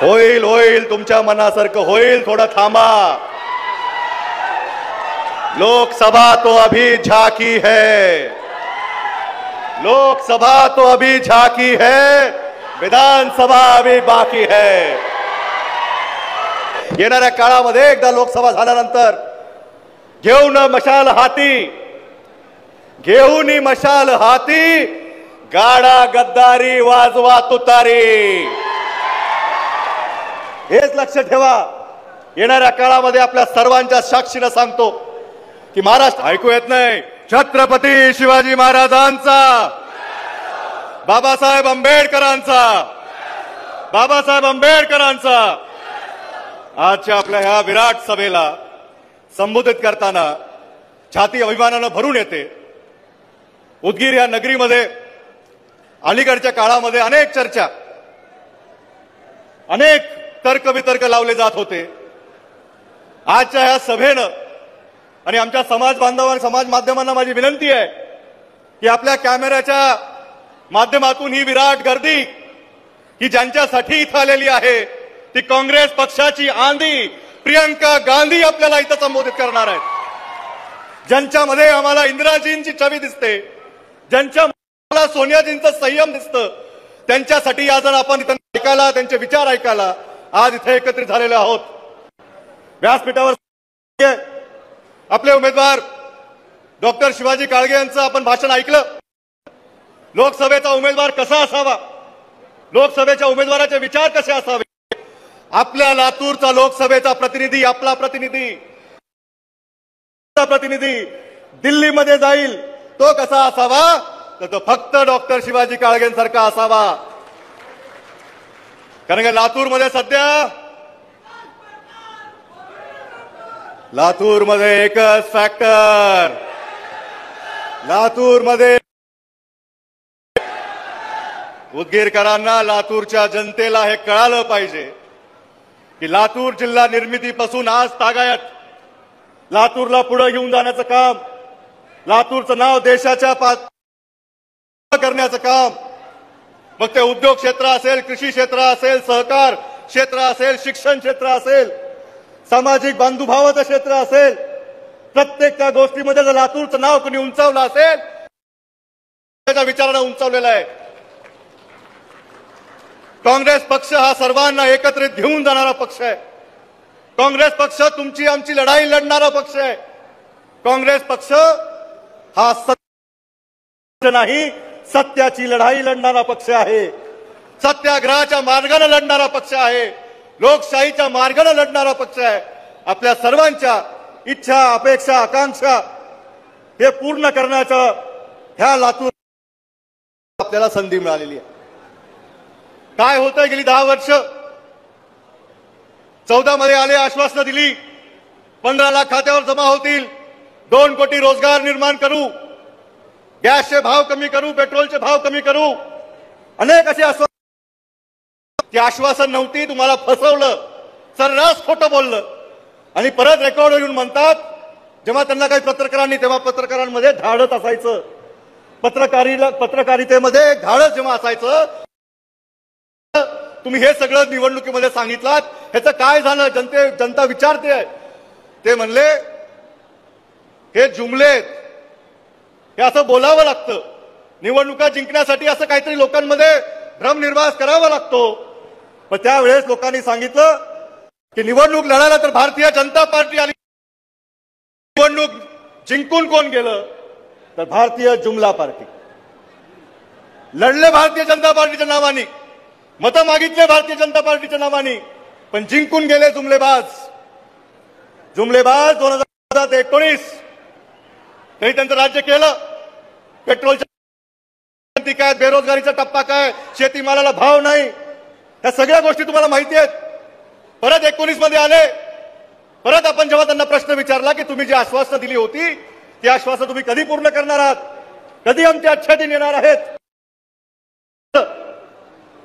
होईल होईल, तुमच्या मनासारखं होईल, थोडं थांबा। लोकसभा तो अभी झांकी है, लोकसभा तो अभी झांकी है, विधानसभा अभी बाकी है। येणाऱ्या काळामध्ये एकदा लोकसभा झाल्यानंतर घेऊन मशाल हाती, घेऊन मशाल हाती, गाडा गद्दारी वाजवा तुतारी। हेच लक्ष ठेवा। येणाऱ्या काळामध्ये आपल्या सर्वांच्या साक्षीनं सांगतो की महाराष्ट्र ऐकू येत नाही, छत्रपती शिवाजी महाराजांचा, बाबासाहेब आंबेडकरांचा, बाबासाहेब आंबेडकरांचा। आजच्या आपल्या ह्या विराट सभेला संबोधित करताना छाती अभिमानानं भरून येते। उदगीर या नगरीमध्ये अलीकडच्या काळामध्ये अनेक चर्चा, अनेक तर्कवितर्क लावले जात होते। आजच्या ह्या सभेनं आणि आमच्या समाज बांधवांना, समाज माध्यमांना माझी विनंती आहे की आपल्या कॅमेऱ्याच्या माध्यमातून ही विराट गर्दी ही ज्यांच्यासाठी इथं आलेली आहे ती काँग्रेस पक्षाची आंधी प्रियंका गांधी आपल्याला इथं संबोधित करणार आहेत। ज्यांच्यामध्ये आम्हाला इंदिराजींची छवी दिसते, ज्यांच्या सोनियाजींचं संयम दिसतं, त्यांच्यासाठी आज आपण इथं ऐकायला, त्यांचे विचार ऐकायला आज इथे एकत्रित झालेले आहोत। व्यासपीठावर आपले उमेदवार डॉक्टर शिवाजी काळगे यांचं आपण भाषण ऐकलं। लोकसभेचा उमेदवार कसा असावा, लोकसभेच्या उमेदवाराचे विचार कसे असावे, आपल्या लातूरचा लोकसभेचा प्रतिनिधी, आपला प्रतिनिधी दिल्लीमध्ये जाईल तो कसा असावा, तर तो फक्त डॉक्टर शिवाजी काळगेंसारखा असावा। कारण की लातूरमध्ये एकच फॅक्टर, लातूरमध्ये उदगीरकरांना, लातूरच्या जनतेला हे कळालं पाहिजे की लातूर जिल्हा निर्मितीपासून आज तागायत लातूरला पुढे घेऊन जाण्याचं काम, लातूरचं नाव देशाच्या करण्याचं काम, मग ते उद्योग क्षेत्र असेल, कृषी क्षेत्र असेल, सहकार क्षेत्र असेल, शिक्षण क्षेत्र असेल, सामाजिक बांधुभावाचं क्षेत्र असेल, प्रत्येक त्या गोष्टीमध्ये जर लातूरचं नाव कोणी उंचावलं असेल त्याच्या विचारानं उंचावलेलं आहे। काँग्रेस पक्ष हा सर्वांना एकत्रित घेऊन जाणारा पक्ष आहे। काँग्रेस पक्ष तुमची आमची लढाई लढणारा पक्ष आहे। काँग्रेस पक्ष हा सत्य नाही, सत्याची लढाई लढणारा पक्ष आहे। सत्याग्रहाच्या मार्गाने लढणारा पक्ष आहे, लोकशाहीच्या मार्गाने लढणारा पक्ष आहे। आपल्या सर्वांच्या इच्छा, अपेक्षा, आकांक्षा हे पूर्ण करण्याचा ह्या लातूर आपल्याला संधी मिळालेली आहे। काय होतंय, गेली 10 वर्ष 14 मध्ये आले, आश्वासनं दिली, 15 लाख खात्यावर जमा होतील, 2 कोटी रोजगार निर्माण करू, गॅसचे भाव कमी करू, पेट्रोलचे भाव कमी करू, अनेक असे आश्वासन। ती आश्वासन नव्हती, तुम्हाला फसवलं, सर्रास खोटं बोललं आणि परत रेकॉर्ड येऊन म्हणतात, जेव्हा त्यांना काही पत्रकारांनी, तेव्हा पत्रकारांमध्ये धाडस असायचं, पत्रकारितेमध्ये धाडस जेव्हा असायचं, तुम्ही हे सगळं निवडणुकीमध्ये सांगितलात, ह्याचं काय झालं, जनता विचारते। ते म्हणले हे जुमलेत, हे असं बोलावं लागतं, निवडणुका जिंकण्यासाठी असं काहीतरी लोकांमध्ये भ्रमनिर्वास करावा लागतो। पण त्यावेळेस लोकांनी सांगितलं की निवडणूक लढायला तर भारतीय जनता पार्टी आली, निवडणूक जिंकून कोण गेलं, तर भारतीय जुमला पार्टी। लढले भारतीय जनता पार्टीच्या नावाने, मतं मागितले भारतीय जनता पार्टीच्या नावाने, पण जिंकून गेले जुमलेबाज। 2019 तरी त्यांचं राज्य केलं, पेट्रोलच्या काय, बेरोजगारीचा टप्पा काय, शेतीमालाला भाव नाही, या सगळ्या गोष्टी तुम्हाला माहिती आहेत। परत 19 मध्ये आले, परत आपण जेव्हा त्यांना प्रश्न विचारला की तुम्ही जी आश्वासनं दिली होती ती आश्वासनं तुम्ही कधी पूर्ण करणार आहात, कधी आमची आच्छादन येणार आहेत,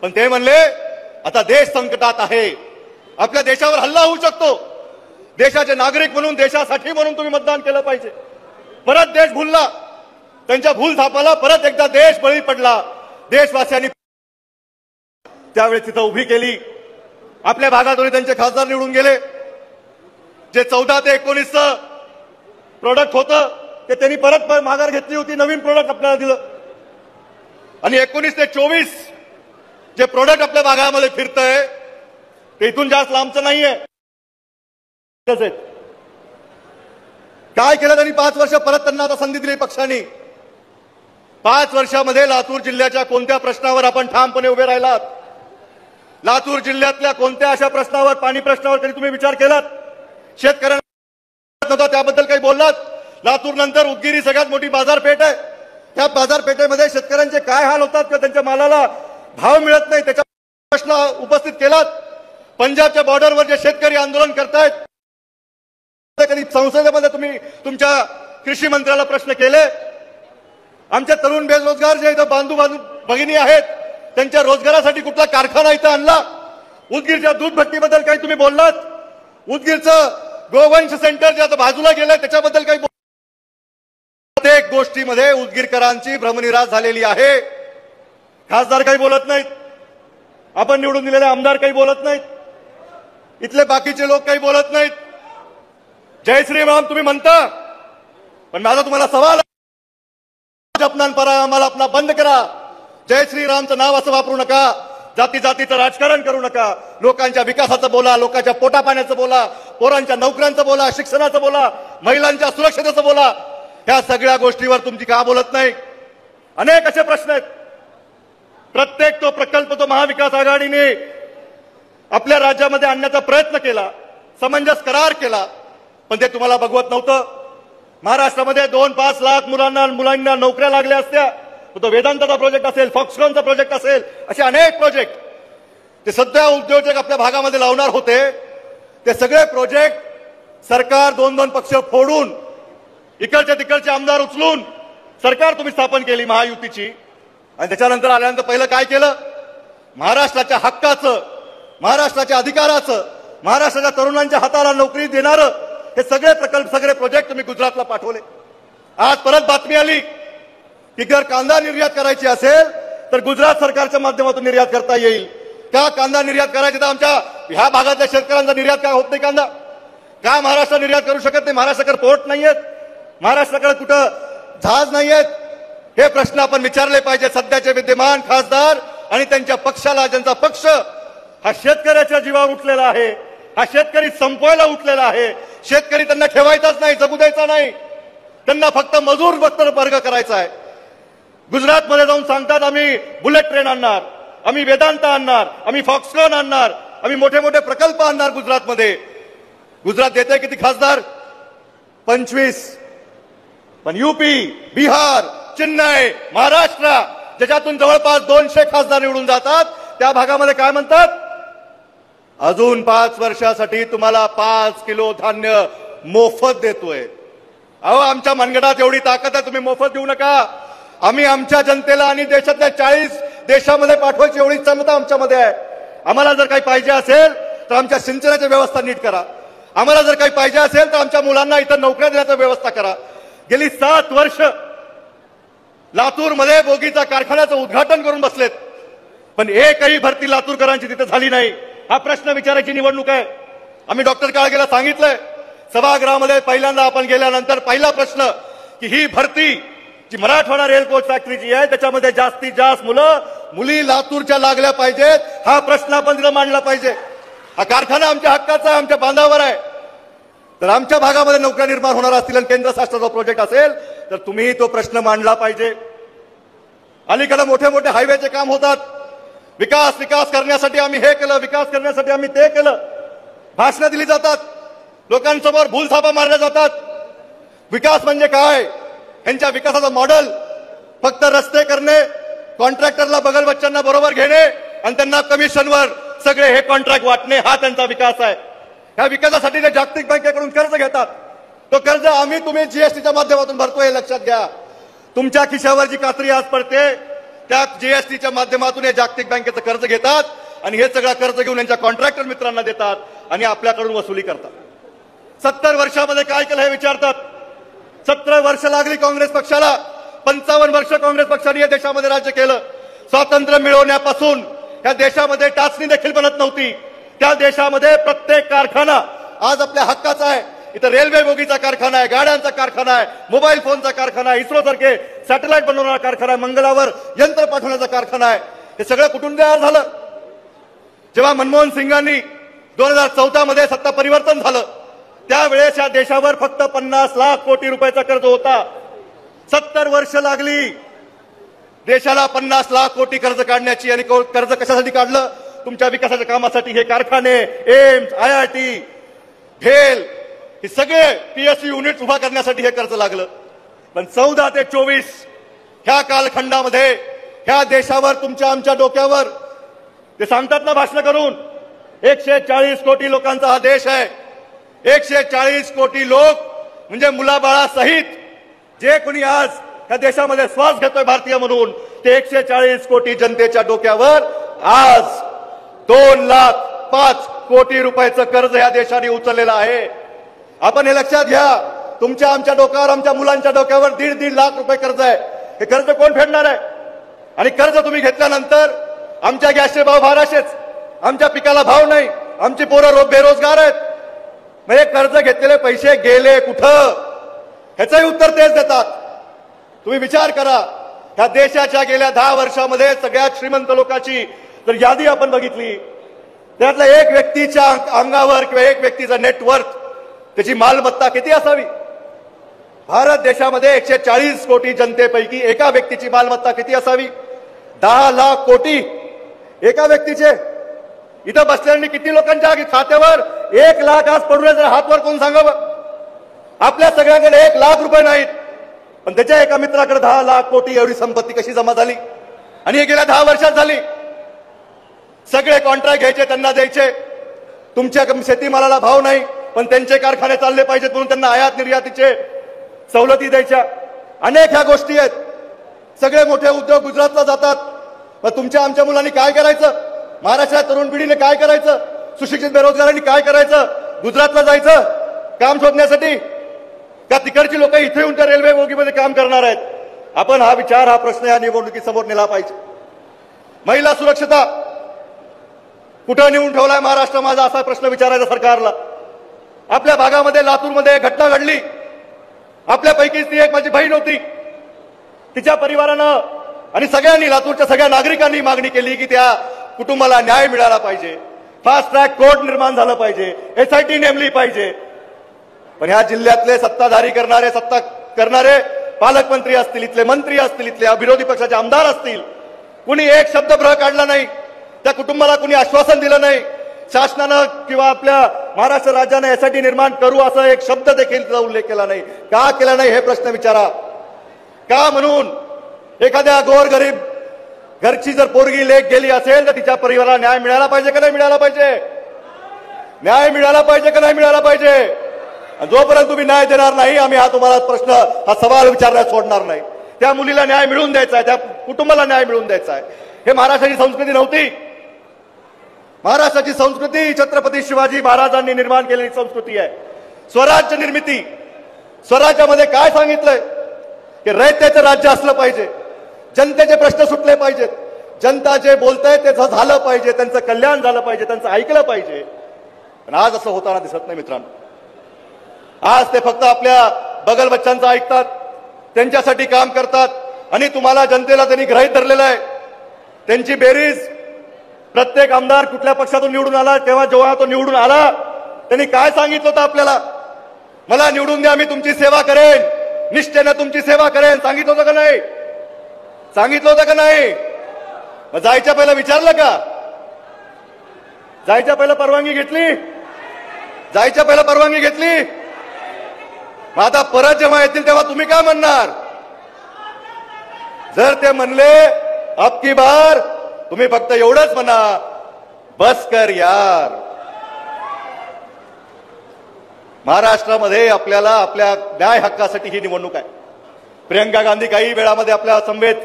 पण ते म्हणले आता देश संकटात आहे, आपल्या देशावर हल्ला होऊ शकतो, देशाचे नागरिक म्हणून, देशासाठी म्हणून तुम्ही मतदान केलं पाहिजे। परत देश भुलला, त्यांच्या भूलथापाला परत एकदा देश बळी पडला। देशवासियांनी त्यावेळेस तिथं उभी केली आपल्या भागातून त्यांचे खासदार निवडून गेले. जे 14 ते 19 प्रोडक्ट होतं ते त्यांनी परत माघार घेतली होती, नवीन प्रोडक्ट आपल्याला दिलं. आणि 19 ते 24 जे प्रोडक्ट आपल्या भागामध्ये फिरतंय ते इथून जास्त लांबचं नाहीये. काय केलं त्यांनी 5 वर्ष परत त्यांना आता संधी दिली पक्षांनी. 5 वर्षामध्ये लातूर जिल्ह्याच्या कोणत्या प्रश्नावर आपण ठामपणे उभे राहिलात? लातूर जिल्ह्यातल्या कोणत्या अशा प्रश्नावर, पाणी प्रश्नावर कधी तुम्ही विचार केलात? शेतकऱ्यांना त्याबद्दल काही बोललात? लातूर नंतर उदगीर ही सगळ्यात मोठी बाजारपेठ आहे. त्या बाजारपेठेमध्ये शेतकऱ्यांचे काय हाल होतात किंवा त्यांच्या मालाला भाव मिळत नाही त्याचा प्रश्न उपस्थित केलात? पंजाबच्या बॉर्डरवर जे शेतकरी आंदोलन करतायत कधी संसदेमध्ये तुम्ही तुमच्या कृषी मंत्र्याला प्रश्न केले? आमचे तरुण बेरोजगार जे इथं बांधू भगिनी आहेत त्यांच्या रोजगारासाठी कुठला कारखाना इथं आणला? उदगीरच्या दूध भट्टीबद्दल काही तुम्ही बोललात? उदगीरचं गोवंश सेंटर जे आता बाजूला गेलंय त्याच्याबद्दल काही प्रत्येक गोष्टीमध्ये उदगीरकरांची भ्रमनिरास झालेली आहे. खासदार काही बोलत नाहीत, आपण निवडून दिलेले आमदार काही बोलत नाहीत, इथले बाकीचे लोक काही बोलत नाहीत. जय श्रीराम तुम्ही म्हणता, पण माझा तुम्हाला सवाल जपनान परामाला आपला बंद करा. जय श्रीरामचं नाव असं वापरू नका. जाती जातीचं राजकारण करू नका. लोकांच्या विकासाचं बोला, लोकांच्या पोटापाण्याचं बोला, पोरांच्या नोकऱ्यांचं बोला, शिक्षणाचं बोला, महिलांच्या सुरक्षेचं बोला. ह्या सगळ्या गोष्टीवर तुमची का बोलत नाही? अनेक असे प्रश्न आहेत. प्रत्येक तो प्रकल्प तो महाविकास आघाडीने आपल्या राज्यामध्ये आणण्याचा प्रयत्न केला, समंजस करार केला, पण ते तुम्हाला बघवत नव्हतं. महाराष्ट्रामध्ये 2-5 लाख मुलांना नोकऱ्या लागल्या असत्या. तो वेदांताचा प्रोजेक्ट असेल, फॉक्सकॉनचा प्रोजेक्ट असेल, असे अनेक प्रोजेक्ट ते सध्या उद्योजक आपल्या भागामध्ये लावणार होते. ते सगळे प्रोजेक्ट सरकार 2-2 पक्ष फोडून इकडचे तिकडचे आमदार उचलून सरकार तुम्ही स्थापन केली महायुतीची. आणि त्याच्यानंतर आल्यानंतर पहिलं काय केलं? महाराष्ट्राच्या हक्काचं, महाराष्ट्राच्या अधिकाराचं, महाराष्ट्राच्या तरुणांच्या हाताला नोकरी देणारं हे सगळे प्रकल्प, सगळे प्रोजेक्ट तुम्ही गुजरातला पाठवले. आज परत बातमी आली की जर कांदा निर्यात करायची असेल तर गुजरात सरकारच्या माध्यमातून निर्यात करता येईल. का कांदा निर्यात करायचे तर आमच्या ह्या भागातल्या शेतकऱ्यांचा निर्यात का होत नाही कांदा? का महाराष्ट्र निर्यात करू शकत नाही? महाराष्ट्राकडे पोर्ट नाहीयेत, महाराष्ट्राकडे कुठं जहाज नाहीयेत? हे प्रश्न आपण विचारले पाहिजे. सध्याचे विद्यमान खासदार आणि त्यांच्या पक्षाला, ज्यांचा पक्ष हा शेतकऱ्याच्या जीवावर उठलेला आहे, हा शेतकरी संपवायला उठलेला आहे. शेतकरी त्यांना ठेवायचाच नाही, जगू द्यायचा नाही, त्यांना फक्त मजूर वर्ग करायचा आहे. गुजरातमध्ये जाऊन सांगतात आम्ही बुलेट ट्रेन आणणार, आम्ही वेदांता आणणार, आम्ही फॉक्सकॉन आणणार, आम्ही मोठे मोठे प्रकल्प आणणार गुजरातमध्ये. गुजरात देते किती खासदार? 25. पण यूपी, बिहार, चेन्नई, महाराष्ट्र ज्याच्यातून जवळपास 200 खासदार निवडून जातात त्या भागामध्ये काय म्हणतात? अजून 5 वर्षासाठी तुम्हाला 5 किलो धान्य मोफत देतोय. अहो आमच्या मनगटात एवढी ताकद आहे, तुम्ही मोफत देऊ नका. आम्ही आमच्या जनतेला आणि देशातल्या 40 देशामध्ये पाठवायची एवढी क्षमता आमच्यामध्ये आहे. आम्हाला जर काही पाहिजे असेल तर आमच्या सिंचनाची व्यवस्था नीट करा. आम्हाला जर काही पाहिजे असेल तर आमच्या मुलांना इथं नोकऱ्या देण्याची व्यवस्था करा. गेली 7 वर्ष लातूरमध्ये बोगीचा कारखान्याचं उद्घाटन करून बसलेत, पण एकही भरती लातूरकरांची तिथे झाली नाही. हा प्रश्न विचारायची निवडणूक आहे. आम्ही डॉक्टर काळगेला सांगितलंय सभागृहामध्ये पहिल्यांदा आपण गेल्यानंतर पहिला प्रश्न की ही भरती जी मराठवाडा रेल कोच फॅक्टरीची आहे त्याच्यामध्ये जास्तीत जास्त मुली लातूरच्या लागल्या पाहिजेत. हा प्रश्न आपण तिला मांडला पाहिजे. हा कारखाना आमच्या हक्काचा आहे, आमच्या बांधावर आहे. तर आमच्या भागामध्ये नोकऱ्या निर्माण होणार असतील आणि केंद्र शासनाचा प्रोजेक्ट असेल तर तुम्ही तो प्रश्न मांडला पाहिजे. अलीकडे मोठे मोठे हायवेचे काम होतात. विकास करण्यासाठी आम्ही हे केलं, विकास करण्यासाठी आम्ही ते केलं. भाषणं दिली जातात, लोकांसमोर भूलथापा मारल्या जातात. विकास म्हणजे काय? यांच्या विकासाचं मॉडेल फक्त रस्ते करणे, कॉन्ट्रॅक्टरला बगल बच्चांना बरोबर घेणे आणि त्यांना कमिशनवर सगळे हे कॉन्ट्रॅक्ट वाटणे, हा त्यांचा विकास आहे. ह्या विकासासाठी ते जागतिक बँकेकडून कर्ज घेतात. तो कर्ज आम्ही तुम्ही जीएसटीच्या माध्यमातून भरतोय, लक्षात घ्या. तुमच्या खिशावर जी कात्री आज पडते त्या जीएसटीच्या माध्यमातून हे जागतिक बँकेचं कर्ज घेतात आणि हे सगळं कर्ज घेऊन यांच्या कॉन्ट्रॅक्टर मित्रांना देतात आणि आपल्याकडून वसुली करतात. 70 वर्षामध्ये काय केलं हे विचारतात. 17 वर्ष लागली काँग्रेस पक्षाला. 55 वर्ष काँग्रेस पक्षाने या देशामध्ये राज्य केलं. स्वातंत्र्य मिळवण्यापासून या देशामध्ये टाचणी देखील बनत नव्हती. त्या देशामध्ये प्रत्येक कारखाना आज आपल्या हक्काचा आहे. इथं रेल्वे बोगीचा कारखाना आहे, गाड्यांचा कारखाना आहे, मोबाईल फोनचा कारखाना आहे, इस्रो सारखे सॅटेलाइट बनवणारा कारखाना आहे, मंगळावर यंत्र पाठवण्याचा कारखाना आहे. हे सगळं कुठून तयार झालं? जेव्हा मनमोहन सिंगांनी 2014 मध्ये सत्ता परिवर्तन झालं त्यावेळेस या देशावर फक्त 50 लाख कोटी रुपयाचा कर्ज होता. 70 वर्ष लागली देशाला 50 लाख कोटी कर्ज काढण्याची. आणि कर्ज कशासाठी काढलं? तुमच्या विकासाच्या कामासाठी. हे कारखाने, एम्स, IIT, भेल, हे सगळे PSU युनिट उभा करण्यासाठी हे कर्ज लागलं. पण 14 ते 24 ह्या कालखंडामध्ये ह्या देशावर तुमच्या आमच्या डोक्यावर ते सांगतात ना भाषण करून 140 कोटी लोकांचा हा देश आहे. 140 कोटी लोक म्हणजे मुलाबाळासहित जे कोणी आज या देशामध्ये श्वास घेतोय भारतीय म्हणून ते 140 कोटी जनतेच्या डोक्यावर आज 2,05,00,000 कोटी रुपयाचं कर्ज या देशाने उचललेलं आहे. आपण हे लक्षात घ्या. तुमच्या आमच्या डोक्यावर, आमच्या मुलांच्या डोक्यावर 1.5 लाख रुपये कर्ज आहे. हे कर्ज कोण फेडणार आहे? आणि कर्ज तुम्ही घेतल्यानंतर आमच्या गॅसचे भाव 1200च, आमच्या पिकाला भाव नाही, आमची पोरं बेरोजगार आहेत. मग हे कर्ज घेतलेले पैसे गेले कुठं? ह्याचंही उत्तर तेच देतात. तुम्ही विचार करा, ह्या देशाच्या गेल्या 10 वर्षामध्ये सगळ्यात श्रीमंत लोकांची जर यादी आपण बघितली त्यातल्या एक व्यक्तीच्या अंगावर किंवा एक व्यक्तीचा नेटवर्थ, त्याची मालमत्ता किती असावी? भारत देशामध्ये 140 कोटी जनतेपैकी एका व्यक्तीची मालमत्ता किती असावी? 10 लाख कोटी एका व्यक्तीचे. इथं बसलेल्यांनी किती लोकांच्या खात्यावर 1 लाख आज पडून जर हातवर कोण सांगावं? आपल्या सगळ्यांकडे 1 लाख रुपये नाहीत, पण त्याच्या एका मित्राकडे 10 लाख कोटी एवढी संपत्ती कशी जमा झाली? आणि हे गेल्या 10 वर्षात झाली. सगळे कॉन्ट्रॅक्ट घ्यायचे, त्यांना द्यायचे. तुमच्या शेतीमालाला भाव नाही, पण त्यांचे कारखाने चालले पाहिजेत म्हणून त्यांना आयात निर्यातीचे सवलती द्यायच्या. अनेक ह्या गोष्टी आहेत. सगळे मोठे उद्योग गुजरातला जातात. मग तुमच्या आमच्या मुलांनी काय करायचं? महाराष्ट्रात तरुण पिढीने काय करायचं? सुशिक्षित बेरोजगारांनी काय करायचं? गुजरातला जायचं काम शोधण्यासाठी का तिकडची लोक इथे येऊन त्या रेल्वे बोगीमध्ये काम करणार आहेत? आपण हा विचार, हा प्रश्न या निवडणुकीसमोर नेला पाहिजे. महिला सुरक्षता कुठं नेऊन ठेवलाय महाराष्ट्र माझा, असा प्रश्न विचारायचा सरकारला. आपल्या भागामध्ये लातूरमध्ये घटना घडली. आपल्यापैकीच ती एक माझी बहीण होती. तिच्या परिवारानं आणि सगळ्यांनी, लातूरच्या सगळ्या नागरिकांनी मागणी केली की त्या कुटुंबाला न्याय मिळाला पाहिजे, फास्ट ट्रॅक कोर्ट निर्माण झालं पाहिजे, SIT नेमली पाहिजे. पण ह्या जिल्ह्यातले सत्ताधारी करणारे, सत्ता करणारे पालकमंत्री असतील, इथले मंत्री असतील, इथले विरोधी पक्षाचे आमदार असतील, कुणी एक शब्द ब्रह काढला नाही. त्या कुटुंबाला कुणी आश्वासन दिलं नाही. शासनानं किंवा आपल्या महाराष्ट्र राज्यानं SIT निर्माण करू असं एक शब्द देखील त्याचा उल्लेख केला नाही. का केला नाही हे प्रश्न विचारा. का? म्हणून एखाद्या गोरगरीब घरची जर पोरगी लेक गेली असेल तर तिच्या परिवाराला न्याय मिळाला पाहिजे का नाही मिळाला पाहिजे? न्याय मिळाला पाहिजे का नाही मिळाला पाहिजे? जोपर्यंत तुम्ही न्याय देणार नाही, आम्ही हा तुम्हाला प्रश्न, हा सवाल विचारण्यास सोडणार नाही. त्या मुलीला न्याय मिळवून द्यायचा आहे, त्या कुटुंबाला न्याय मिळवून द्यायचा आहे. हे महाराष्ट्राची संस्कृती नव्हती. महाराष्ट्राची संस्कृती छत्रपती शिवाजी महाराजांनी निर्माण केलेली संस्कृती आहे. स्वराज्य निर्मिती. स्वराज्यामध्ये काय सांगितलंय? की रयतेचं राज्य असलं पाहिजे, जनतेचे प्रश्न सुटले पाहिजेत, जनता जे बोलतंय ते झालं पाहिजे, त्यांचं कल्याण झालं पाहिजे, त्यांचं ऐकलं पाहिजे. पण आज असं होताना दिसत नाही मित्रांनो. आज ते फक्त आपल्या बगल बच्चांचं ऐकतात, त्यांच्यासाठी काम करतात. आणि तुम्हाला जनतेला त्यांनी गृहीत धरलेलं आहे. त्यांची बेरीज, प्रत्येक आमदार कुठल्या पक्षातून निवडून आला तेव्हा जेव्हा तो निवडून आला त्यांनी काय सांगितलं होतं आपल्याला? मला निवडून द्या, मी तुमची सेवा करेन, निष्ठेने तुमची सेवा करेन. सांगितलं होतं का नाही? सांगितलं होतं का नाही? मग जायच्या पहिला विचारलं का? जायच्या पहिला परवानगी घेतली? जायच्या पहिला परवानगी घेतली? मग आता परत जेव्हा येतील तेव्हा तुम्ही काय म्हणणार? जर ते म्हणले अब की बार, तुम्ही फक्त एवढंच म्हणा, बस कर यार. महाराष्ट्रामध्ये आपल्याला आपल्या न्याय हक्कासाठी ही निवडणूक आहे. प्रियंका गांधी काही वेळामध्ये आपल्या समवेत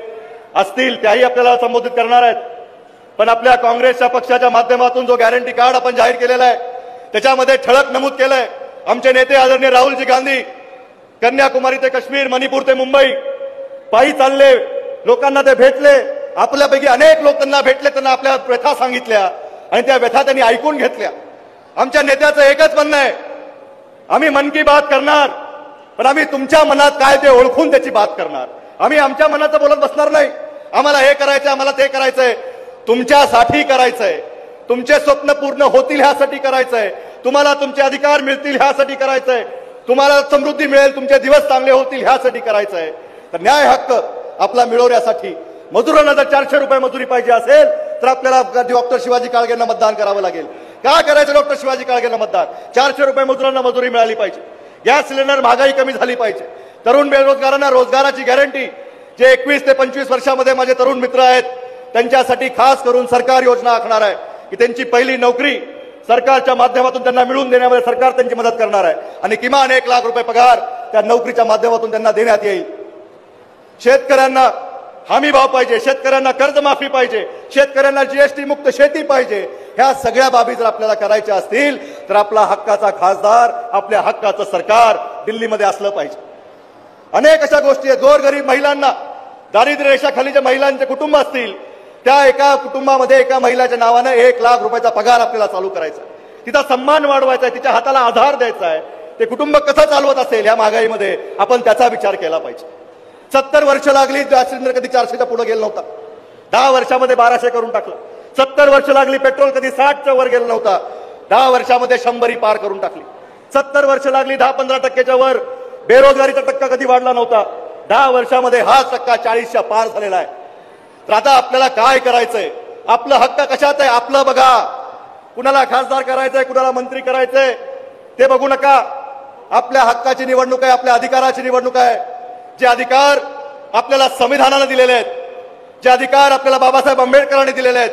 असतील, त्याही आपल्याला संबोधित करणार आहेत. पण आपल्या काँग्रेसच्या पक्षाच्या माध्यमातून जो गॅरंटी कार्ड आपण जाहीर केलेला आहे त्याच्यामध्ये ठळक नमूद केलंय, आमचे नेते आदरणीय राहुलजी गांधी कन्याकुमारी ते काश्मीर, मणिपूर ते मुंबई पायी चालले, लोकांना ते भेटले. आपल्यापैकी अनेक लोक त्यांना भेटले, त्यांना आपल्या व्यथा सांगितल्या. आणि त्या व्यथा त्यांनी ऐकून घेतल्या. आमच्या नेत्याचं एकच म्हणणं आहे, आम्ही मन की बात करणार, पण आम्ही तुमच्या मनात काय ते ओळखून त्याची बात करणार. आम्ही आमच्या मनाचं बोलत बसणार नाही. आम्हाला हे करायचंय, आम्हाला ते करायचंय. तुमच्यासाठी करायचंय, तुमचे स्वप्न पूर्ण होतील ह्यासाठी करायचंय, तुम्हाला तुमचे अधिकार मिळतील ह्यासाठी करायचंय, तुम्हाला समृद्धी मिळेल, तुमचे दिवस चांगले होतील ह्यासाठी करायचंय. तर न्याय हक्क आपला मिळवण्यासाठी मजुरांना जर 400 रुपये मजुरी पाहिजे असेल तर आपल्याला डॉक्टर शिवाजी काळगेंना मतदान करावं लागेल. काय करायचं डॉक्टर शिवाजी काळगेंना मतदान? 400 रुपये मजुरांना मजुरी मिळाली पाहिजे. गॅस सिलेंडर महागाई कमी झाली पाहिजे. तरुण बेरोजगारांना रोजगाराची गॅरंटी. जे 21 ते 25 वर्षामध्ये माझे तरुण मित्र आहेत त्यांच्यासाठी खास करून सरकार योजना आखणार आहे की त्यांची पहिली नोकरी सरकारच्या माध्यमातून त्यांना मिळवून देण्यामध्ये सरकार त्यांची मदत करणार आहे आणि किमान 1 लाख रुपये पगार त्या नोकरीच्या माध्यमातून त्यांना देण्यात येईल. शेतकऱ्यांना हमी भाव पाहिजे, शेतकऱ्यांना कर्जमाफी पाहिजे, शेतकऱ्यांना जीएसटी मुक्त शेती पाहिजे. ह्या सगळ्या बाबी जर आपल्याला करायच्या असतील तर आपला हक्काचा खासदार, आपल्या हक्काचं सरकार दिल्लीमध्ये असलं पाहिजे. अनेक अशा गोष्टी आहेत. गोरगरीब महिलांना, दारिद्र्य रेषाखाली ज्या महिलांचे कुटुंब असतील त्या एका कुटुंबामध्ये एका महिलाच्या नावानं 1 लाख रुपयाचा पगार आपल्याला चालू करायचा आहे. तिचा सन्मान वाढवायचा आहे, तिच्या हाताला आधार द्यायचा आहे. ते कुटुंब कसं चालवत असेल ह्या महागाईमध्ये आपण त्याचा विचार केला पाहिजे. 70 वर्ष लागली, सिलेंडर कधी 400च्या पुढे गेला नव्हता. 10 वर्षामध्ये 1200 करून टाकलं. 70 वर्ष लागली, पेट्रोल कधी 60च्या वर गेला नव्हता. 10 वर्षामध्ये 100 पार करून टाकली. 70 वर्ष लागली, 10-15% वर बेरोजगारीचा टक्का कधी वाढला नव्हता. 10 वर्षामध्ये हा टक्का 40च्या पार झालेला आहे. तर आता आपल्याला काय करायचंय? आपलं हक्क कशात आहे आपलं बघा. कुणाला खासदार करायचंय, कुणाला मंत्री करायचंय ते बघू नका. आपल्या हक्काची निवडणूक आहे, आपल्या अधिकाराची निवडणूक आहे. जे अधिकार आपल्याला संविधानाने दिलेले आहेत, जे अधिकार आपल्याला बाबासाहेब आंबेडकरांनी दिलेले आहेत,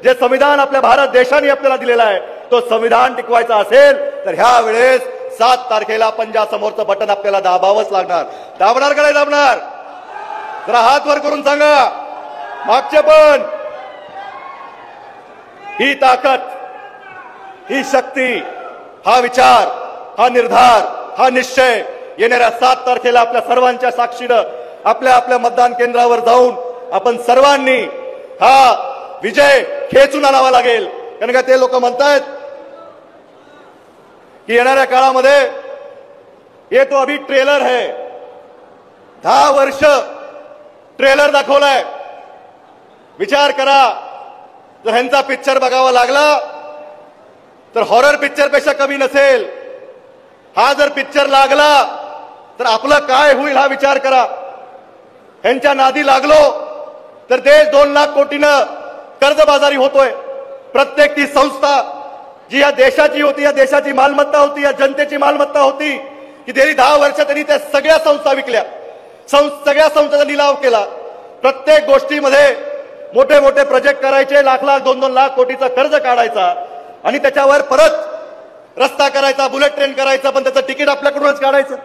जे संविधान आपल्या भारत देशाने आपल्याला दिलेला आहे, तो संविधान टिकवायचा असेल तर ह्या वेळेस 7 तारखेला पंजा समोरचं बटन आपल्याला दाबावंच लागणार. दाबणार का नाही दाबणार? जरा हात वर करून सांगा. मागचे पण. ही ताकद, ही शक्ती, हा विचार, हा निर्धार, हा निश्चय येणाऱ्या 7 तारखेला आपल्या सर्वांच्या साक्षीनं आपल्या आपल्या मतदान केंद्रावर जाऊन आपण सर्वांनी हा विजय खेचून आणावा लागेल. कारण का ते लोक म्हणतायत की येणाऱ्या काळामध्ये ये तो अभी ट्रेलर है. 10 वर्ष ट्रेलर दाखवलाय. विचार करा, जर ह्यांचा पिक्चर बघावा लागला तर हॉरर पिक्चर पेक्षा कमी नसेल. हा जर पिक्चर लागला तर आपलं काय होईल हा विचार करा. ह्यांच्या नादी लागलो तर देश 2 लाख कोटीनं कर्जबाजारी होतोय. प्रत्येक ती संस्था जी या देशाची होती, या देशाची मालमत्ता होती, या जनतेची मालमत्ता होती, की गेली 10 वर्ष त्यांनी त्या सगळ्या संस्था विकल्या, सगळ्या संस्थांचा लिलाव केला. प्रत्येक गोष्टीमध्ये मोठे मोठे प्रोजेक्ट करायचे, लाख 2-2 लाख कोटीचा कर्ज काढायचा आणि त्याच्यावर परत रस्ता करायचा, बुलेट ट्रेन करायचा, पण त्याचं तिकीट आपल्याकडूनच काढायचं,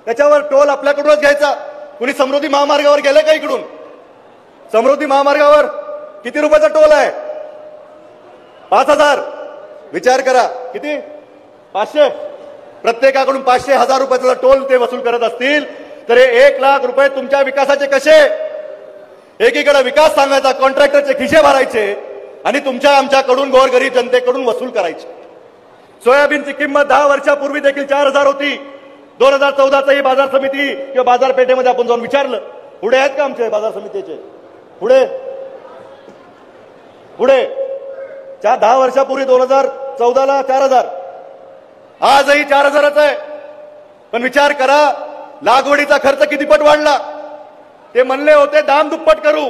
त्याच्यावर टोल आपल्याकडूनच घ्यायचा. कुणी समृद्धी महामार्गावर गेले का? इकडून समृद्धी महामार्गावर किती रुपयाचा टोल आहे? 5000. विचार करा, किती? 500. प्रत्येकाकडून 500-1000 रुपयाचा टोल ते वसूल करत असतील तर हे 1 लाख रुपये तुमच्या विकासाचे कसे? एकीकडे विकास सांगायचा, कॉन्ट्रॅक्टरचे खिशे भरायचे आणि तुमच्या आमच्याकडून गोरगरीब जनतेकडून वसूल करायचे. सोयाबीनची किंमत 10 वर्षापूर्वी देखील 4000 होती. 2014चा ही बाजार समिती किंवा बाजारपेठेमध्ये आपण जाऊन विचारलं, पुढे आहेत का आमचे बाजार समितीचे? पुढे 10 वर्षापूर्वी 2014ला 4000, आजही 4000च आहे. पण विचार करा, लागवडीचा खर्च किती पट वाढला. ते म्हणले होते दाम दुप्पट करू,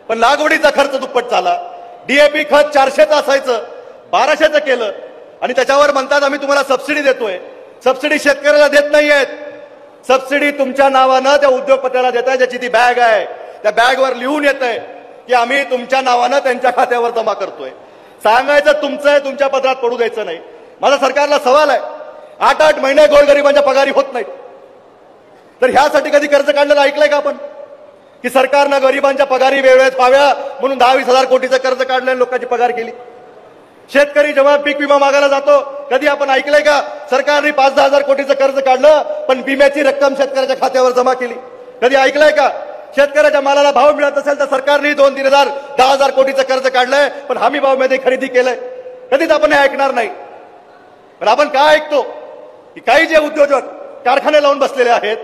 पण लागवडीचा खर्च दुप्पट झाला. डीएपी खत 400चं असायचं, 1200चं केलं आणि त्याच्यावर म्हणतात आम्ही तुम्हाला सबसिडी देतोय. सबसिडी शेतकऱ्याला देत नाहीयेत. सबसिडी तुमच्या नावानं त्या उद्योगपत्याला देत आहे, ज्याची ती बॅग आहे. त्या बॅगवर लिहून येत आहे की आम्ही तुमच्या नावानं त्यांच्या खात्यावर जमा करतोय. सांगायचं तुमचं आहे, तुमच्या पदरात पडू द्यायचं नाही. माझा सरकारला सवाल आहे, 8-8 महिने गोरगरिबांच्या पगारी होत नाहीत, तर ह्यासाठी कधी कर्ज काढलेलं ऐकलंय का आपण? की सरकारनं गरिबांच्या पगारी वेळेत व्हाव्या म्हणून 10-20 हजार कोटीचं कर्ज काढलं, लोकांची पगार केली. शेतकरी जेव्हा पीक विमा मागायला जातो, कधी आपण ऐकलंय का सरकारने 5-10 हजार कोटीचं कर्ज काढलं पण विम्याची रक्कम शेतकऱ्याच्या खात्यावर जमा केली? कधी ऐकलंय का? शेतकऱ्याच्या मालाला भाव मिळत असेल तर सरकारने 2-3 हजार 10 हजार कोटीचं कर्ज काढलंय पण हमी भाव मध्ये खरेदी केलंय. कधीच आपण हे ऐकणार नाही. पण आपण काय ऐकतो की काही जे उद्योजक कारखाने लावून बसलेले आहेत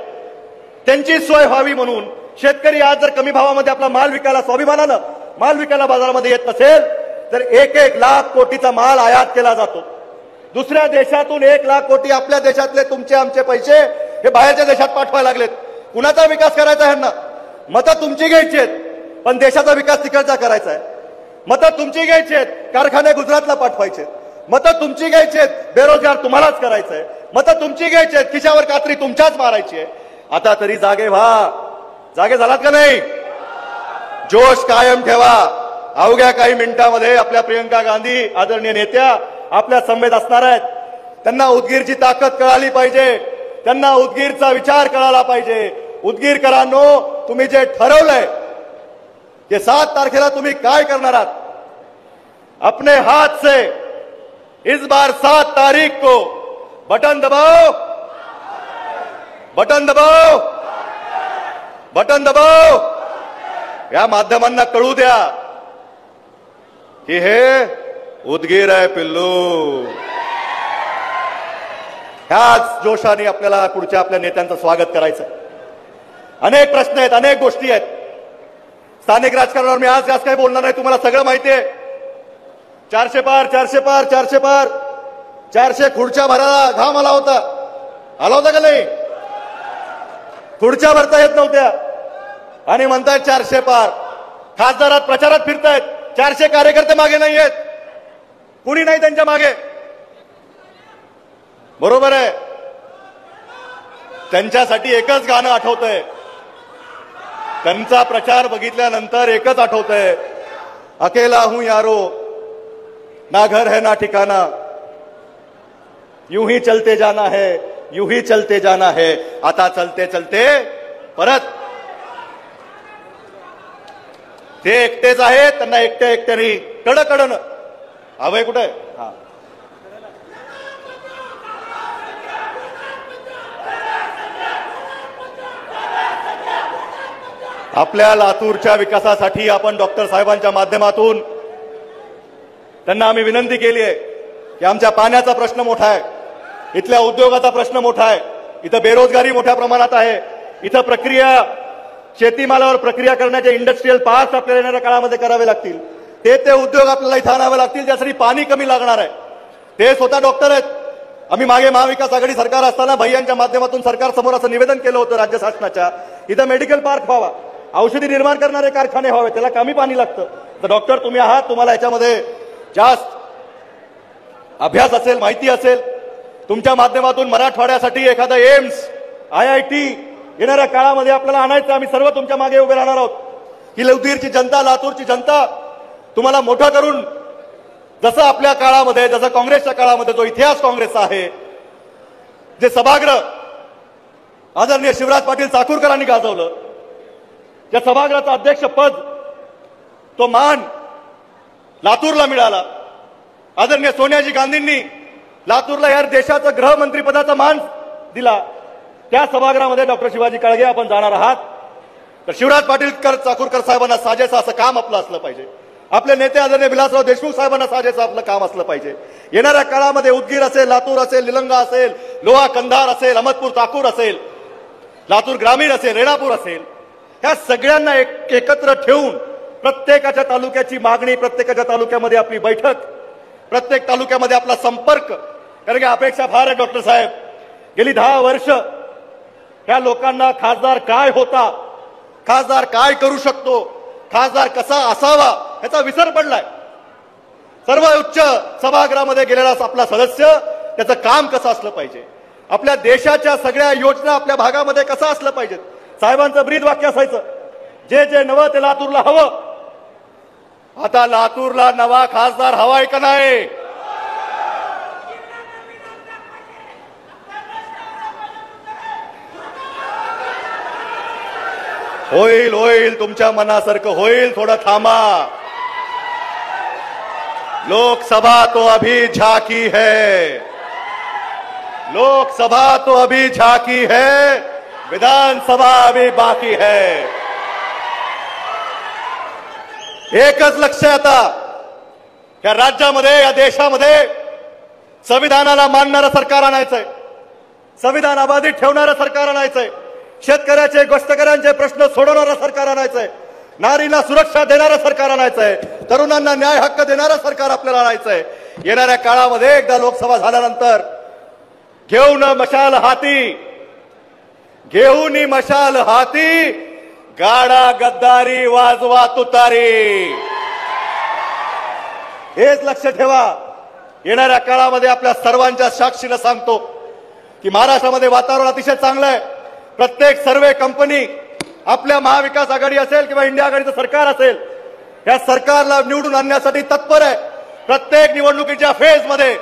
त्यांची सोय व्हावी म्हणून शेतकरी आज जर कमी भावामध्ये आपला माल विकायला, स्वाभिमानानं माल विकायला बाजारामध्ये येत नसेल तर 1-1 लाख कोटीचा माल आयात केला जातो. दुसऱ्या देशातून 1 लाख कोटी आपल्या देशातले तुमचे आमचे पैसे हे बाहेरच्या देशात पाठवायला लागलेत. कुणाचा विकास करायचा ह्यांना? मतं तुमची घ्यायची आहेत, पण देशाचा विकास तिकडचा करायचा आहे. मतं तुमची घ्यायची आहेत, कारखाने गुजरातला पाठवायचे. मतं तुमची घ्यायची आहेत, बेरोजगार तुम्हालाच करायचं आहे. मतं तुमची घ्यायची आहेत, खिशावर कात्री तुमच्याच मारायची आहे. आता तरी जागे व्हा. जागे झालात का नाही? जोश कायम ठेवा. अवघ्या काही मिनिटांमध्ये आपल्या प्रियंका गांधी आदरणीय नेत्या आपल्या समवेत असणार आहेत. त्यांना उदगीरची ताकद कळाली पाहिजे, त्यांना उदगीरचा विचार कळाला पाहिजे. उदगीरकरांनो, तुम्ही जे ठरवलंय की 7 तारखेला तुम्ही काय करणार आहात, अपने हाथ से इस बार 7 तारीख को बटन दबाओ, बटन दबाओ, बटन दबाओ. या माध्यमांना कळू द्या की हे उदगीर आहे पिल्लू. ह्याच जोशाने आपल्याला पुढच्या आपल्या नेत्यांचं स्वागत करायचं. अनेक प्रश्न आहेत, अनेक गोष्टी आहेत. स्थानिक राजकारणावर मी आज जास्त काही बोलणार नाही, तुम्हाला सगळं माहिती आहे. 400 पार 400 पार 400 पार 400 खुर्च्या भरायला घाम आला होता. आला होता का नाही? खुर्च्या भरता येत नव्हत्या आणि म्हणतायत 400 पार. खासदारात प्रचारात फिरतायत, 400 कार्यकर्ते मागे नाही आहेत, कुणी नाही त्यांच्या मागे. बरोबर आहे, त्यांच्यासाठी एकच गाणं आठवतंय. त्यांचा प्रचार बघितल्यानंतर एकच आठवतंय, अकेला हूं यारो, ना घर है ना ठिकाना, यूं ही चलते जाना है, यूं ही चलते जाना है. आता चलते चलते परत ते एकटेच आहेत, त्यांना एकट्या एकट्याने कडकडनं अभय कुठे? हा, आपल्या लातूरच्या विकासासाठी आपण डॉक्टर साहेबांच्या माध्यमातून त्यांना आम्ही विनंती केली आहे की आमच्या पाण्याचा प्रश्न मोठा आहे, इथल्या उद्योगाचा प्रश्न मोठा आहे, इथं बेरोजगारी मोठ्या प्रमाणात आहे, इथं प्रक्रिया शेतीमालावर प्रक्रिया करण्याचे इंडस्ट्रियल पार्क्स आपल्याला येणाऱ्या काळामध्ये करावे लागतील. ते उद्योग आपल्याला इथं आणावे लागतील, त्यासाठी पाणी कमी लागणार आहे. ते स्वतः डॉक्टर आहेत. आम्ही मागे महाविकास आघाडी सरकार असताना भैयांच्या माध्यमातून सरकारसमोर असं निवेदन केलं होतं राज्य शासनाच्या, इथं मेडिकल पार्क व्हावा, औषधी निर्माण करणारे कारखाने व्हावे, त्याला कमी पाणी लागतं. तर डॉक्टर तुम्ही आहात, तुम्हाला याच्यामध्ये जास्त अभ्यास असेल, माहिती असेल. तुमच्या माध्यमातून मराठवाड्यासाठी एखादा एम्स, IIT येणाऱ्या काळामध्ये आपल्याला आणायचं. आम्ही सर्व तुमच्या मागे उभे राहणार आहोत. ही उदगीरची जनता, लातूरची जनता तुम्हाला मोठं करून, जसं आपल्या काळामध्ये, जसं काँग्रेसच्या काळामध्ये जो इतिहास काँग्रेसचा आहे, जे सभागृह आदरणीय शिवराज पाटील चाकूरकरांनी गाजवलं, त्या सभागृहाचं अध्यक्षपद, तो मान लातूरला मिळाला. आदरणीय सोनियाजी गांधींनी लातूरला या देशाचं गृहमंत्रीपदाचा मान दिला. त्या सभागृहामध्ये डॉक्टर शिवाजी काळगे आपण जाणार आहात. तर शिवराज पाटील चाकूरकर साहेबांना साजेसं असं काम आपलं असलं पाहिजे. आपले नेते आदरणीय विलासराव देशमुख साहेबांना साजेसं आपलं काम असलं पाहिजे. येणाऱ्या काळामध्ये उदगीर असेल, लातूर असेल, निलंगा असेल, लोहा कंधार असेल, अहमदपूर चाकूर असेल, लातूर ग्रामीण असेल, रेणापूर असेल, ह्या सगळ्यांना एकत्र ठेवून प्रत्येकाच्या तालुक्याची मागणी, प्रत्येकाच्या तालुक्यामध्ये आपली बैठक, प्रत्येक तालुक्यामध्ये आपला संपर्क. कारण की अपेक्षा फार आहे डॉक्टर साहेब. गेली 10 वर्ष ह्या लोकांना खासदार काय होता, खासदार काय करू शकतो, खासदार कसा असावा याचा विसर पडलाय. सर्व उच्च सभागृहामध्ये गेलेला आपला सदस्य त्याचं काम कसं असलं पाहिजे, आपल्या देशाच्या सगळ्या योजना आपल्या भागामध्ये कसं असलं पाहिजे. साहेबांचं ब्रीद वाक्य असायचं, जे जे नवं ते लातूरला हवं. आता लातूरला नवा खासदार हवाय का नाही? होईल होईल, तुमच्या मनासारखं होईल, थोडं थांबा. लोकसभा तो अभी झांकी है, लोकसभा तो अभी झांकी है, विधानसभा अभी बाकी है. एकच लक्ष आता, या राज्यामध्ये या देशामध्ये संविधानाला मानणारं सरकार आणायचंय, संविधान अबाधित ठेवणारं सरकार आणायचंय, शेतकऱ्याचे गोष्टकऱ्यांचे प्रश्न सोडवणारं सरकार आणायचंय, नारीला सुरक्षा देणारं सरकार आणायचंय, तरुणांना न्याय हक्क देणारं सरकार आपल्याला आणायचंय. येणाऱ्या काळामध्ये एकदा लोकसभा झाल्यानंतर घेऊन मशाल हाती गाडा गद्दारी वाजवा तुतारी. हेच लक्ष ठेवा. येणाऱ्या काळामध्ये आपल्या सर्वांच्या साक्षीनं सांगतो की महाराष्ट्रामध्ये वातावरण अतिशय चांगलं आहे. प्रत्येक सर्वे कंपनी आपल्या महाविकास आघाडी असेल किंवा इंडिया आघाडीचं सरकार असेल, या सरकारला निवडून आणण्यासाठी तत्पर आहे. प्रत्येक निवडणुकीच्या फेजमध्ये